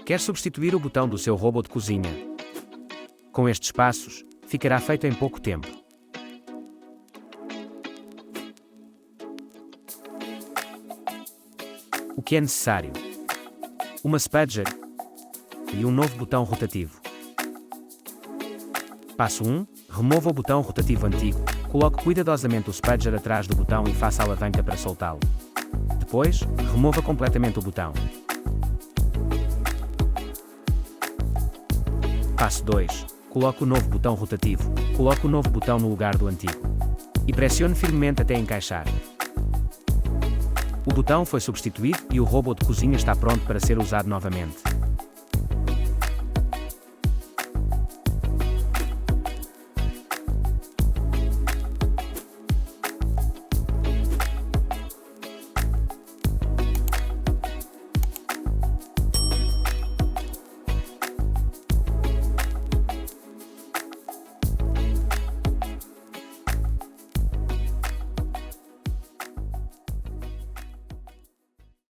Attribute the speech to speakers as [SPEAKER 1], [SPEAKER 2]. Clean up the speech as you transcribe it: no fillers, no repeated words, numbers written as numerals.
[SPEAKER 1] Quer substituir o botão do seu robô de cozinha? Com estes passos, ficará feito em pouco tempo. O que é necessário? Uma spudger e um novo botão rotativo. Passo 1. Remova o botão rotativo antigo, coloque cuidadosamente o spudger atrás do botão e faça a alavanca para soltá-lo. Depois, remova completamente o botão. Passo 2. Coloque o novo botão rotativo, coloque o novo botão no lugar do antigo. E pressione firmemente até encaixar. O botão foi substituído e o robô de cozinha está pronto para ser usado novamente.